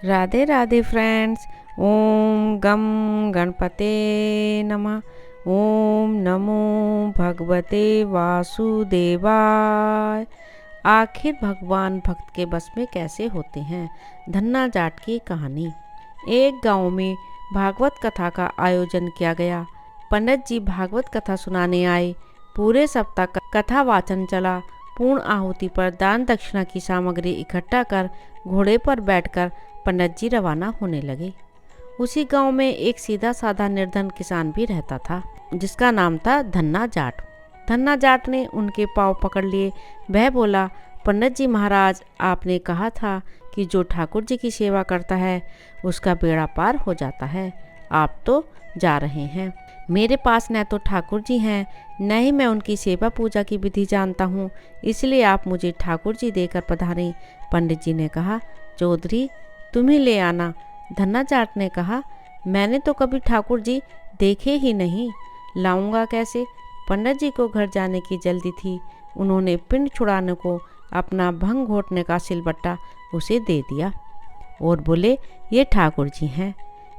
Radhe Radhe friends. ओम गम गणपते नमः। ओम नमो भगवते वासुदेवाय। आखिर भगवान भक्त के बस में कैसे होते हैं। धन्ना जाट की कहानी। एक गांव में भागवत कथा का आयोजन किया गया। पंडित जी भागवत कथा सुनाने आए। पूरे सप्ताह कथा वाचन चला। पूर्ण आहुति पर दान दक्षिणा की सामग्री इकट्ठा कर घोड़े पर बैठकर पंडित जी रवाना होने लगे। उसी गांव में एक सीधा साधा निर्धन किसान भी रहता था, जिसका नाम था धन्ना जाट। धन्ना जाट ने उनके पांव पकड़ लिए। वह बोला, पंडित जी महाराज, आपने कहा था कि जो ठाकुर जी की सेवा करता है उसका बेड़ा पार हो जाता है। आप तो जा रहे हैं। मेरे पास न तो ठाकुर जी हैं, न ही मैं उनकी सेवा पूजा की विधि जानता हूँ, इसलिए आप मुझे ठाकुर जी देकर पधारें। पंडित जी ने कहा, चौधरी तुम ही ले आना। धन्ना जाट ने कहा, मैंने तो कभी ठाकुर जी देखे ही नहीं, लाऊंगा कैसे। पंडित जी को घर जाने की जल्दी थी। उन्होंने पिंड छुड़ाने को अपना भंग घोटने का सिलबट्टा उसे दे दिया और बोले, ये ठाकुर जी हैं,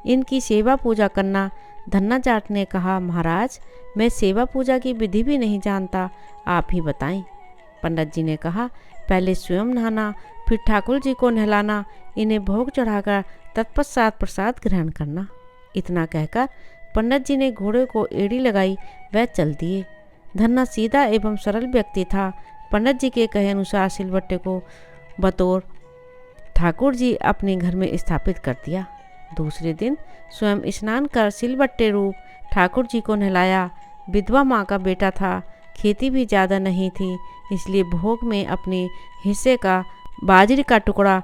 इनकी सेवा पूजा करना। धन्ना जाट ने कहा, महाराज मैं सेवा पूजा की विधि भी नहीं जानता, आप ही बताएं। पंडित जी ने कहा, पहले स्वयं नहाना, फिर ठाकुर जी को नहलाना, इन्हें भोग चढ़ाकर तत्पश्चात प्रसाद ग्रहण करना। इतना कहकर पंडित जी ने घोड़े को एड़ी लगाई, वह चल दिए। धन्ना सीधा एवं सरल व्यक्ति था। पंडित जी के कहे अनुसार सिलबट्टे को बतौर ठाकुर जी अपने घर में स्थापित कर दिया। दूसरे दिन स्वयं स्नान कर सिलबट्टे रूप ठाकुर जी को नहलाया। विधवा माँ का बेटा था, खेती भी ज़्यादा नहीं थी, इसलिए भोग में अपने हिस्से का बाजरे का टुकड़ा,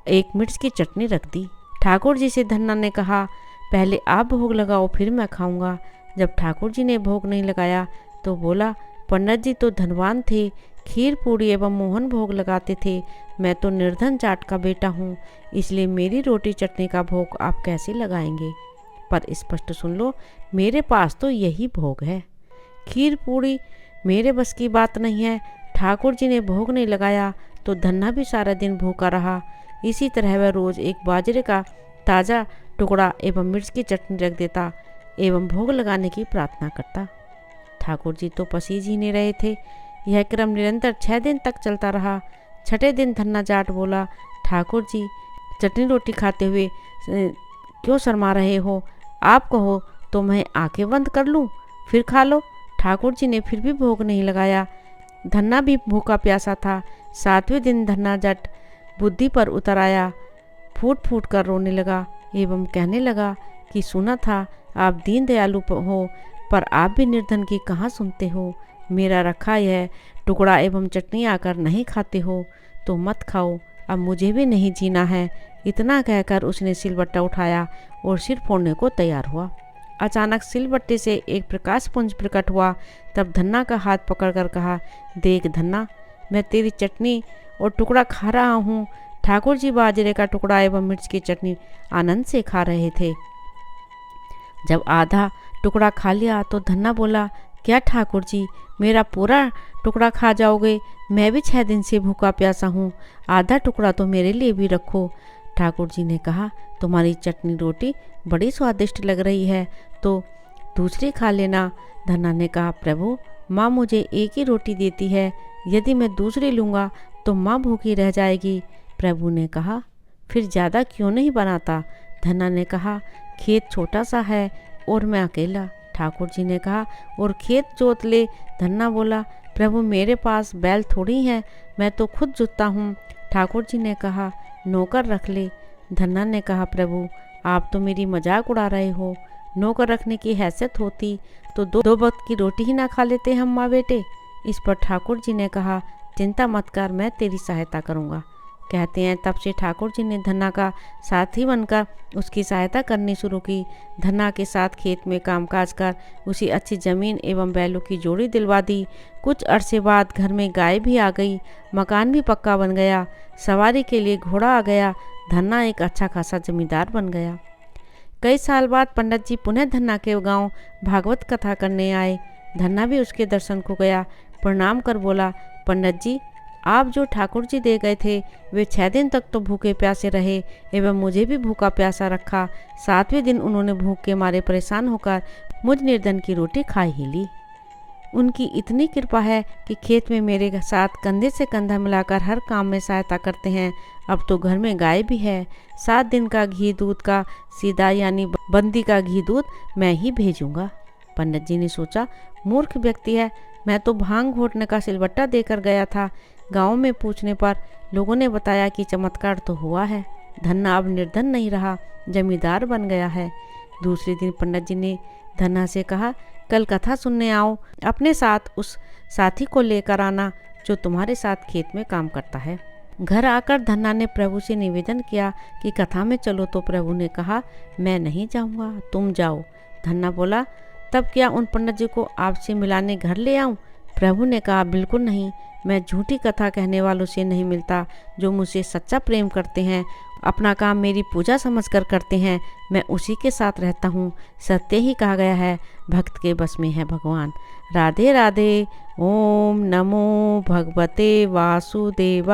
एक मिर्च की चटनी रख दी। ठाकुर जी से धन्ना ने कहा, पहले आप भोग लगाओ, फिर मैं खाऊंगा। जब ठाकुर जी ने भोग नहीं लगाया तो बोला, पंडित जी तो धनवान थे, खीर पूड़ी एवं मोहन भोग लगाते थे। मैं तो निर्धन जाट का बेटा हूँ, इसलिए मेरी रोटी चटनी का भोग आप कैसे लगाएंगे। पर स्पष्ट सुन लो, मेरे पास तो यही भोग है। खीर पूड़ी मेरे बस की बात नहीं है। ठाकुर जी ने भोग नहीं लगाया तो धन्ना भी सारा दिन भूखा रहा। इसी तरह वह रोज एक बाजरे का ताज़ा टुकड़ा एवं मिर्च की चटनी रख देता एवं भोग लगाने की प्रार्थना करता। ठाकुर जी तो पसीज ही नहीं रहे थे। यह क्रम निरंतर 6 दिन तक चलता रहा। छठे दिन धन्ना जाट बोला, ठाकुर जी चटनी रोटी खाते हुए क्यों शर्मा रहे हो। आप कहो तो मैं आंखें बंद कर लूं, फिर खा लो। ठाकुर जी ने फिर भी भोग नहीं लगाया। धन्ना भी भूखा प्यासा था। 7वें दिन धन्ना जाट बुद्धि पर उतर आया, फूट फूट कर रोने लगा एवं कहने लगा कि सुना था आप दीन दयालु हो, पर आप भी निर्धन की कहाँ सुनते हो। मेरा रखा यह टुकड़ा एवं चटनी आकर नहीं खाते हो तो मत खाओ, अब मुझे भी नहीं जीना है। इतना कहकर उसने सिलबट्टा उठाया और सिर फोड़ने को तैयार हुआ। अचानक सिलबट्टे से एक प्रकाश पुंज प्रकट हुआ। तब धन्ना का हाथ पकड़कर कहा, देख धन्ना, मैं तेरी चटनी और टुकड़ा खा रहा हूँ। ठाकुर जी बाजरे का टुकड़ा एवं मिर्च की चटनी आनंद से खा रहे थे। जब आधा टुकड़ा खा लिया तो धन्ना बोला, क्या ठाकुर जी मेरा पूरा टुकड़ा खा जाओगे। मैं भी 6 दिन से भूखा प्यासा हूँ, आधा टुकड़ा तो मेरे लिए भी रखो। ठाकुर जी ने कहा, तुम्हारी चटनी रोटी बड़ी स्वादिष्ट लग रही है तो दूसरी खा लेना। धन्ना ने कहा, प्रभु माँ मुझे एक ही रोटी देती है, यदि मैं दूसरी लूँगा तो माँ भूखी रह जाएगी। प्रभु ने कहा, फिर ज़्यादा क्यों नहीं बनाता। धन्ना ने कहा, खेत छोटा सा है और मैं अकेला। ठाकुर जी ने कहा, और खेत जोत ले। धन्ना बोला, प्रभु मेरे पास बैल थोड़ी है, मैं तो खुद जोतता हूँ। ठाकुर जी ने कहा, नौकर रख ले। धन्ना ने कहा, प्रभु आप तो मेरी मजाक उड़ा रहे हो। नौकर रखने की हैसियत होती तो दो वक्त की रोटी ही ना खा लेते हम माँ बेटे। इस पर ठाकुर जी ने कहा, चिंता मत कर, मैं तेरी सहायता करूँगा। कहते हैं तब से ठाकुर जी ने धन्ना का साथी बनकर उसकी सहायता करनी शुरू की। धन्ना के साथ खेत में कामकाज कर उसी अच्छी ज़मीन एवं बैलों की जोड़ी दिलवा दी। कुछ अरसे बाद घर में गाय भी आ गई, मकान भी पक्का बन गया, सवारी के लिए घोड़ा आ गया। धन्ना एक अच्छा खासा जमींदार बन गया। कई साल बाद पंडित जी पुनः धन्ना के गांव भागवत कथा करने आए। धन्ना भी उसके दर्शन को गया। प्रणाम कर बोला, पंडित जी आप जो ठाकुर जी दे गए थे वे 6 दिन तक तो भूखे प्यासे रहे एवं मुझे भी भूखा प्यासा रखा। 7वें दिन उन्होंने भूख के मारे परेशान होकर मुझ निर्धन की रोटी खा ही ली। उनकी इतनी कृपा है कि खेत में मेरे साथ कंधे से कंधा मिलाकर हर काम में सहायता करते हैं। अब तो घर में गाय भी है। 7 दिन का घी दूध का सीधा यानी बंदी का घी दूध मैं ही भेजूंगा। पंडित जी ने सोचा, मूर्ख व्यक्ति है, मैं तो भांग घोटने का सिलबट्टा देकर गया था। गांव में पूछने पर लोगों ने बताया कि चमत्कार तो हुआ है, धन्ना अब निर्धन नहीं रहा, जमींदार बन गया है। दूसरे दिन पंडित जी ने धन्ना से कहा, कल कथा सुनने आओ, अपने साथ उस साथी को लेकर आना जो तुम्हारे साथ खेत में काम करता है। घर आकर धन्ना ने प्रभु से निवेदन किया कि कथा में चलो, तो प्रभु ने कहा, मैं नहीं जाऊंगा, तुम जाओ। धन्ना बोला, तब क्या उन पंडित जी को आपसे मिलाने घर ले आऊं? प्रभु ने कहा, बिल्कुल नहीं, मैं झूठी कथा कहने वालों से नहीं मिलता। जो मुझसे सच्चा प्रेम करते हैं, अपना काम मेरी पूजा समझकर करते हैं, मैं उसी के साथ रहता हूँ। सत्य ही कहा गया है, भक्त के बस में है भगवान। राधे राधे। ओम नमो भगवते वासुदेवाय।